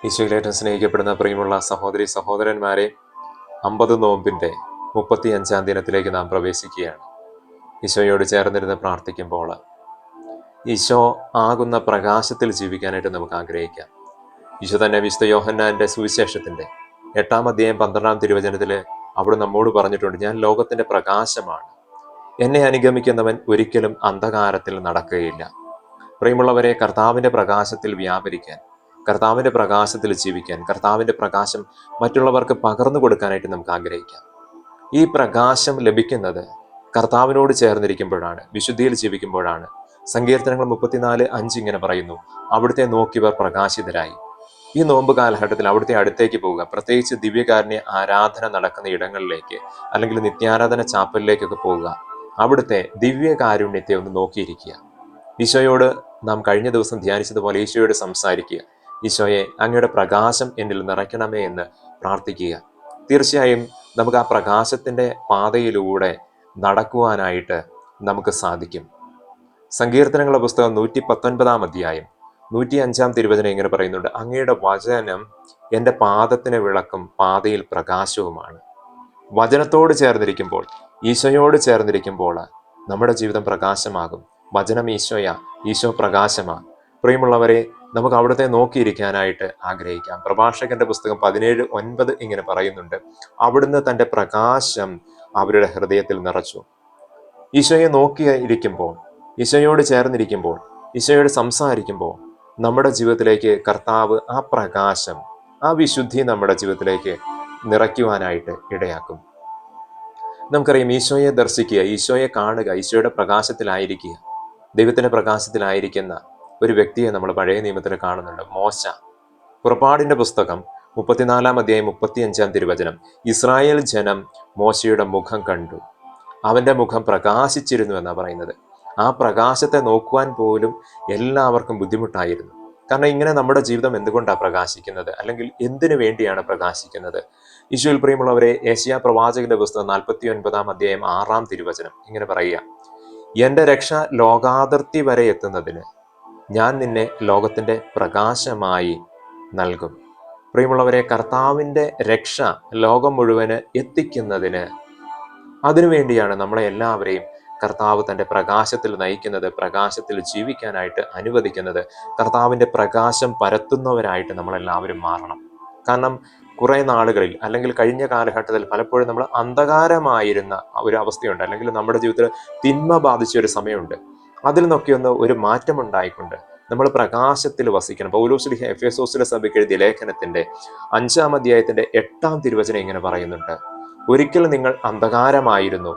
ഈശോയിലേറ്റം സ്നേഹിക്കപ്പെടുന്ന പ്രിയമുള്ള സഹോദരി സഹോദരന്മാരെ, 50 നോമ്പിൻ്റെ 35 ദിനത്തിലേക്ക് നാം പ്രവേശിക്കുകയാണ്. ഈശോയോട് ചേർന്നിരുന്ന് പ്രാർത്ഥിക്കുമ്പോൾ ഈശോ ആകുന്ന പ്രകാശത്തിൽ ജീവിക്കാനായിട്ട് നമുക്ക് ആഗ്രഹിക്കാം. ഈശോ തന്നെ വിശുദ്ധ യോഹന്നാന്റെ സുവിശേഷത്തിൻ്റെ 8-ാം അധ്യായം 12-ാം തിരുവചനത്തിൽ അവിടെ നമ്മോട് പറഞ്ഞിട്ടുണ്ട്, ഞാൻ ലോകത്തിൻ്റെ പ്രകാശമാണ്, എന്നെ അനുഗമിക്കുന്നവൻ ഒരിക്കലും അന്ധകാരത്തിൽ നടക്കുകയില്ല. പ്രിയമുള്ളവരെ, കർത്താവിൻ്റെ പ്രകാശത്തിൽ വ്യാപരിക്കാൻ, കർത്താവിൻ്റെ പ്രകാശത്തിൽ ജീവിക്കാൻ, കർത്താവിൻ്റെ പ്രകാശം മറ്റുള്ളവർക്ക് പകർന്നു കൊടുക്കാനായിട്ട് നമുക്ക് ആഗ്രഹിക്കാം. ഈ പ്രകാശം ലഭിക്കുന്നത് കർത്താവിനോട് ചേർന്നിരിക്കുമ്പോഴാണ്, വിശുദ്ധിയിൽ ജീവിക്കുമ്പോഴാണ്. സങ്കീർത്തനങ്ങൾ 34:5 ഇങ്ങനെ പറയുന്നു, അവിടുത്തെ നോക്കിയവർ പ്രകാശിതരായി. ഈ നോമ്പ് കാലഘട്ടത്തിൽ അവിടുത്തെ അടുത്തേക്ക് പോവുക, പ്രത്യേകിച്ച് ദിവ്യകാരുണ്യ ആരാധന നടക്കുന്ന ഇടങ്ങളിലേക്ക് അല്ലെങ്കിൽ നിത്യാരാധന ചാപ്പലിലേക്കൊക്കെ പോവുക. അവിടുത്തെ ദിവ്യകാരുണ്യത്തെ ഒന്ന് നോക്കിയിരിക്കുക. ഈശോയോട് നാം കഴിഞ്ഞ ദിവസം ധ്യാനിച്ചതുപോലെ ഈശോയോട് സംസാരിക്കുക. ഈശോയെ, അങ്ങയുടെ പ്രകാശം എന്നിൽ നിറയ്ക്കണമേ എന്ന് പ്രാർത്ഥിക്കുക. തീർച്ചയായും നമുക്ക് ആ പ്രകാശത്തിൻ്റെ പാതയിലൂടെ നടക്കുവാനായിട്ട് നമുക്ക് സാധിക്കും. സങ്കീർത്തനങ്ങളുടെ പുസ്തകം 119-ാം അധ്യായം 105-ാം തിരുവചനം ഇങ്ങനെ പറയുന്നുണ്ട്, അങ്ങയുടെ വചനം എൻ്റെ പാദത്തിന് വിളക്കും പാതയിൽ പ്രകാശവുമാണ്. വചനത്തോട് ചേർന്നിരിക്കുമ്പോൾ, ഈശോയോട് ചേർന്നിരിക്കുമ്പോൾ നമ്മുടെ ജീവിതം പ്രകാശമാകും. വചനം ഈശോയാ, ഈശോ പ്രകാശമാ. പ്രിയമുള്ളവരെ, നമുക്ക് അവിടുത്തെ നോക്കിയിരിക്കാനായിട്ട് ആഗ്രഹിക്കാം. പ്രഭാഷകന്റെ പുസ്തകം 17:9 ഇങ്ങനെ പറയുന്നുണ്ട്, അവിടുന്ന് തൻ്റെ പ്രകാശം അവരുടെ ഹൃദയത്തിൽ നിറച്ചു. ഈശോയെ നോക്കിയിരിക്കുമ്പോൾ, ഈശോയോട് ചേർന്നിരിക്കുമ്പോൾ, ഈശോയോട് സംസാരിക്കുമ്പോൾ നമ്മുടെ ജീവിതത്തിലേക്ക് കർത്താവ് ആ പ്രകാശം, ആ വിശുദ്ധി നമ്മുടെ ജീവിതത്തിലേക്ക് നിറയ്ക്കുവാനായിട്ട് ഇടയാക്കും. നമുക്കറിയാം, ഈശോയെ ദർശിക്കുക, ഈശോയെ കാണുക, ഈശോയുടെ പ്രകാശത്തിലായിരിക്കുക, ദൈവത്തിൻ്റെ പ്രകാശത്തിലായിരിക്കുന്ന ഒരു വ്യക്തിയെ നമ്മൾ പഴയ നിയമത്തിൽ കാണുന്നുണ്ട്, മോശ. പുറപ്പാടിൻ്റെ പുസ്തകം 34-ാം അധ്യായം 35-ാം തിരുവചനം, ഇസ്രായേൽ ജനം മോശയുടെ മുഖം കണ്ടു, അവൻ്റെ മുഖം പ്രകാശിച്ചിരുന്നു എന്നാണ് പറയുന്നത്. ആ പ്രകാശത്തെ നോക്കുവാൻ പോലും എല്ലാവർക്കും ബുദ്ധിമുട്ടായിരുന്നു. കാരണം ഇങ്ങനെ നമ്മുടെ ജീവിതം എന്തുകൊണ്ടാണ് പ്രകാശിക്കുന്നത്, അല്ലെങ്കിൽ എന്തിനു വേണ്ടിയാണ് പ്രകാശിക്കുന്നത്? ഈശോയിൽ പ്രിയമുള്ളവരെ, യെശയ്യാ പ്രവാചകന്റെ പുസ്തകം 49-ാം അധ്യായം 6-ാം തിരുവചനം ഇങ്ങനെ പറയുക, എൻ്റെ രക്ഷ ലോകാതിർത്തി വരെ എത്തുന്നതിന് ഞാൻ നിന്നെ ലോകത്തിൻ്റെ പ്രകാശമായി നൽകും. പ്രിയമുള്ളവരെ, കർത്താവിൻ്റെ രക്ഷ ലോകം മുഴുവന് എത്തിക്കുന്നതിന്, അതിനുവേണ്ടിയാണ് നമ്മളെ എല്ലാവരെയും കർത്താവ് തൻ്റെ പ്രകാശത്തിൽ നയിക്കുന്നത്, പ്രകാശത്തിൽ ജീവിക്കാനായിട്ട് അനുവദിക്കുന്നത്. കർത്താവിൻ്റെ പ്രകാശം പരത്തുന്നവരായിട്ട് നമ്മളെല്ലാവരും മാറണം. കാരണം കുറേ നാളുകളിൽ അല്ലെങ്കിൽ കഴിഞ്ഞ കാലഘട്ടത്തിൽ പലപ്പോഴും നമ്മൾ അന്ധകാരമായിരുന്ന ഒരു അവസ്ഥയുണ്ട്, അല്ലെങ്കിൽ നമ്മുടെ ജീവിതത്തിൽ തിന്മ ബാധിച്ച ഒരു സമയമുണ്ട്. അതിൽ നിന്നൊക്കെ ഒരു മാറ്റമുണ്ടായിക്കൊണ്ട് നമ്മൾ പ്രകാശത്തിൽ വസിക്കണം. പൗലോസ് എഫെസോസിലെ സഭയ്ക്ക് എഴുതിയ ലേഖനത്തിൻ്റെ 5-ാം അധ്യായത്തിൻ്റെ 8-ാം തിരുവചനം ഇങ്ങനെ പറയുന്നുണ്ട്, ഒരിക്കൽ നിങ്ങൾ അന്ധകാരമായിരുന്നു,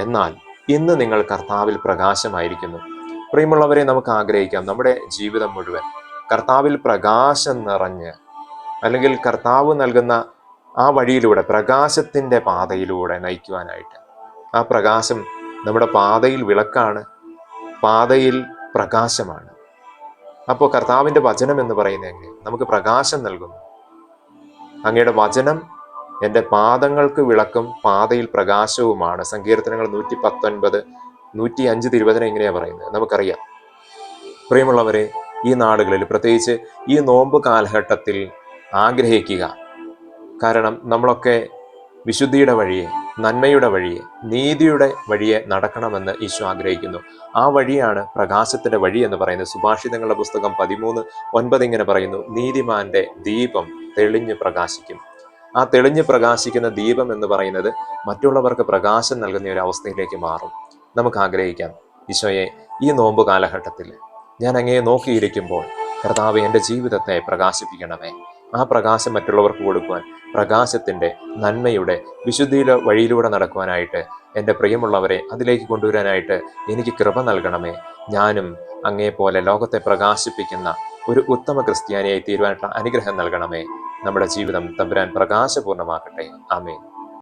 എന്നാൽ ഇന്ന് നിങ്ങൾ കർത്താവിൽ പ്രകാശമായിരിക്കുന്നു. പ്രിയമുള്ളവരെ, നമുക്ക് ആഗ്രഹിക്കാം നമ്മുടെ ജീവിതം മുഴുവൻ കർത്താവിൽ പ്രകാശം നിറഞ്ഞ്, അല്ലെങ്കിൽ കർത്താവ് നൽകുന്ന ആ വഴിയിലൂടെ, പ്രകാശത്തിൻ്റെ പാതയിലൂടെ നയിക്കുവാനായിട്ട്. ആ പ്രകാശം നമ്മുടെ പാതയിൽ വിളക്കാണ്, പാതയിൽ പ്രകാശമാണ്. അപ്പോൾ കർത്താവിൻ്റെ വചനം എന്ന് പറയുന്നത് എങ്ങനെ നമുക്ക് പ്രകാശം നൽകുന്നു? അങ്ങയുടെ വചനം എൻ്റെ പാദങ്ങൾക്ക് വിളക്കും പാതയിൽ പ്രകാശവുമാണ്. സങ്കീർത്തനങ്ങൾ 119, 105 തിരുവചനം ഇങ്ങനെയാണ് പറയുന്നത്. നമുക്കറിയാം പ്രിയമുള്ളവരെ, ഈ നാടുകളിൽ പ്രത്യേകിച്ച് ഈ നോമ്പ് കാലഘട്ടത്തിൽ ആഗ്രഹിക്കുക. കാരണം നമ്മളൊക്കെ വിശുദ്ധിയുടെ വഴിയെ, നന്മയുടെ വഴിയെ, നീതിയുടെ വഴിയെ നടക്കണമെന്ന് ഈശോ ആഗ്രഹിക്കുന്നു. ആ വഴിയാണ് പ്രകാശത്തിൻ്റെ വഴി എന്ന് പറയുന്നത്. സുഭാഷിതങ്ങളുടെ പുസ്തകം 13:9 ഇങ്ങനെ പറയുന്നു, നീതിമാന്റെ ദീപം തെളിഞ്ഞു പ്രകാശിക്കും. ആ തെളിഞ്ഞു പ്രകാശിക്കുന്ന ദീപം എന്ന് പറയുന്നത് മറ്റുള്ളവർക്ക് പ്രകാശം നൽകുന്ന ഒരു അവസ്ഥയിലേക്ക് മാറും. നമുക്ക് ആഗ്രഹിക്കാം, ഈശോയെ, ഈ നോമ്പ് കാലഘട്ടത്തിൽ ഞാൻ അങ്ങയെ നോക്കിയിരിക്കുമ്പോൾ കർത്താവ് എൻ്റെ ജീവിതത്തെ പ്രകാശിപ്പിക്കണമേ. ആ പ്രകാശം മറ്റുള്ളവർക്ക് കൊടുക്കുവാൻ, പ്രകാശത്തിൻ്റെ, നന്മയുടെ, വിശുദ്ധിയുടെ വഴിയിലൂടെ നടക്കുവാനായിട്ട് എൻ്റെ പ്രിയമുള്ളവരെ അതിലേക്ക് കൊണ്ടുവരാനായിട്ട് എനിക്ക് കൃപ നൽകണമേ. ഞാനും അങ്ങേപ്പോലെ ലോകത്തെ പ്രകാശിപ്പിക്കുന്ന ഒരു ഉത്തമ ക്രിസ്ത്യാനിയായി തീരുവാനുള്ള അനുഗ്രഹം നൽകണമേ. നമ്മുടെ ജീവിതം തമ്പുരാൻ പ്രകാശപൂർണ്ണമാക്കട്ടെ. ആമേൻ.